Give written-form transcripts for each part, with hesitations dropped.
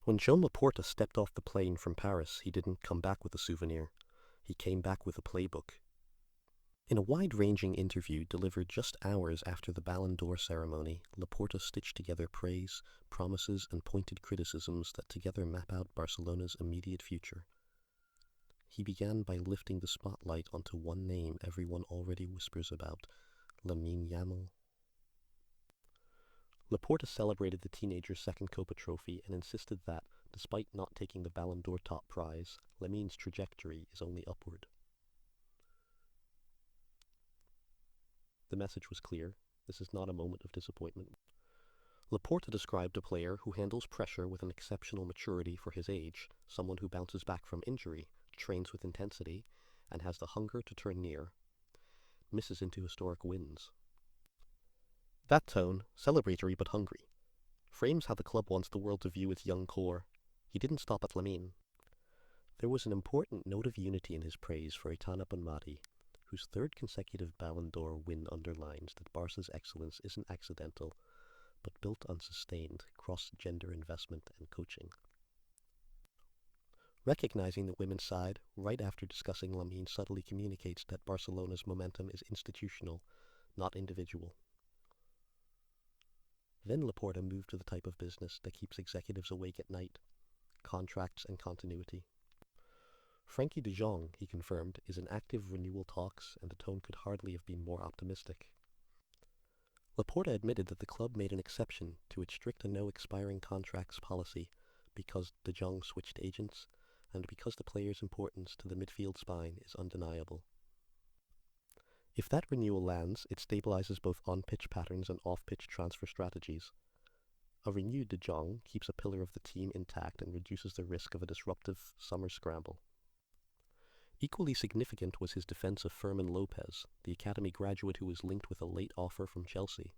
When Joan Laporta stepped off the plane from Paris, he didn't come back with a souvenir. He came back with a playbook. In a wide-ranging interview delivered just hours after the Ballon d'Or ceremony, Laporta stitched together praise, promises, and pointed criticisms that together map out Barcelona's immediate future. He began by lifting the spotlight onto one name everyone already whispers about, Lamine Yamal. Laporta celebrated the teenager's second Copa trophy and insisted that, despite not taking the Ballon d'Or top prize, Lamine's trajectory is only upward. The message was clear. This is not a moment of disappointment. Laporta described a player who handles pressure with an exceptional maturity for his age, someone who bounces back from injury, trains with intensity, and has the hunger to turn near, misses into historic wins. That tone, celebratory but hungry, frames how the club wants the world to view its young core. He didn't stop at Lamine. There was an important note of unity in his praise for Aitana Bonmati, whose third consecutive Ballon d'Or win underlines that Barca's excellence isn't accidental, but built on sustained cross-gender investment and coaching. Recognizing the women's side, right after discussing Lamine subtly communicates that Barcelona's momentum is institutional, not individual. Then Laporta moved to the type of business that keeps executives awake at night, contracts and continuity. Frenkie de Jong, he confirmed, is in active renewal talks, and the tone could hardly have been more optimistic. Laporta admitted that the club made an exception to its strict and no expiring contracts policy because de Jong switched agents, and because the player's importance to the midfield spine is undeniable. If that renewal lands, it stabilizes both on-pitch patterns and off-pitch transfer strategies. A renewed de Jong keeps a pillar of the team intact and reduces the risk of a disruptive summer scramble. Equally significant was his defense of Fermin Lopez, the academy graduate who was linked with a late offer from Chelsea.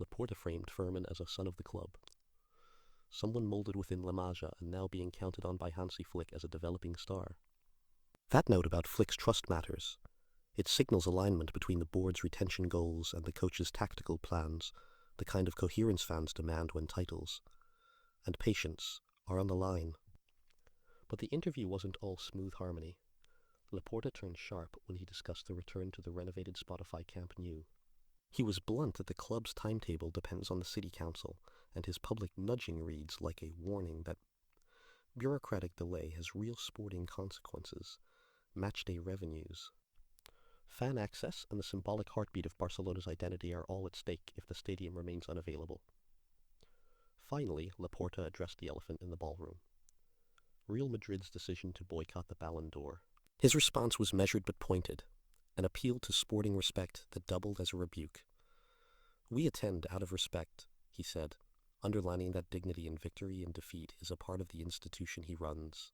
Laporta framed Fermin as a son of the club, someone molded within La Masia and now being counted on by Hansi Flick as a developing star. That note about Flick's trust matters. It signals alignment between the board's retention goals and the coach's tactical plans, the kind of coherence fans demand when titles and patience are on the line. But the interview wasn't all smooth harmony. Laporta turned sharp when he discussed the return to the renovated Spotify Camp Nou. He was blunt that the club's timetable depends on the city council, and his public nudging reads like a warning that bureaucratic delay has real sporting consequences, matchday revenues. Fan access and the symbolic heartbeat of Barcelona's identity are all at stake if the stadium remains unavailable. Finally, Laporta addressed the elephant in the ballroom: Real Madrid's decision to boycott the Ballon d'Or. His response was measured but pointed, an appeal to sporting respect that doubled as a rebuke. "We attend out of respect," he said, underlining that dignity in victory and defeat is a part of the institution he runs.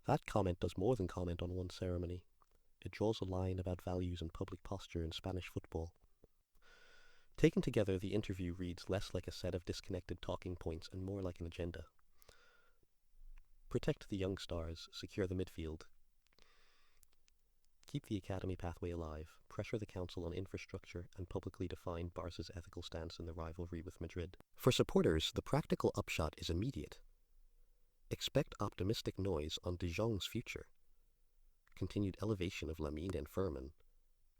That comment does more than comment on one ceremony. It draws a line about values and public posture in Spanish football. Taken together, the interview reads less like a set of disconnected talking points and more like an agenda. Protect the young stars, secure the midfield, keep the academy pathway alive, pressure the council on infrastructure, and publicly define Barca's ethical stance in the rivalry with Madrid. For supporters, the practical upshot is immediate. Expect optimistic noise on de Jong's future, continued elevation of Lamine and Fermin,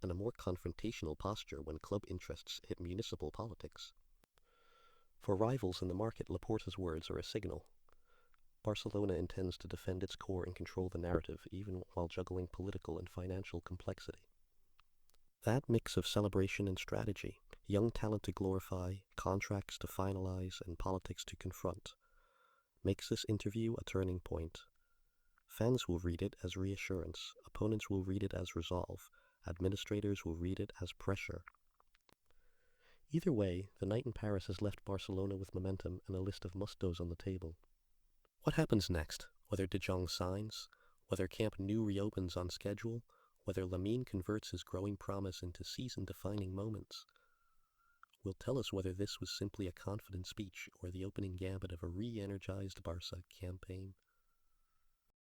and a more confrontational posture when club interests hit municipal politics. For rivals in the market, Laporta's words are a signal. Barcelona intends to defend its core and control the narrative, even while juggling political and financial complexity. That mix of celebration and strategy, young talent to glorify, contracts to finalize, and politics to confront, makes this interview a turning point. Fans will read it as reassurance, opponents will read it as resolve, administrators will read it as pressure. Either way, the night in Paris has left Barcelona with momentum and a list of must-dos on the table. What happens next? Whether de Jong signs, whether Camp Nou reopens on schedule, whether Lamine converts his growing promise into season-defining moments, will tell us whether this was simply a confident speech or the opening gambit of a re-energized Barca campaign.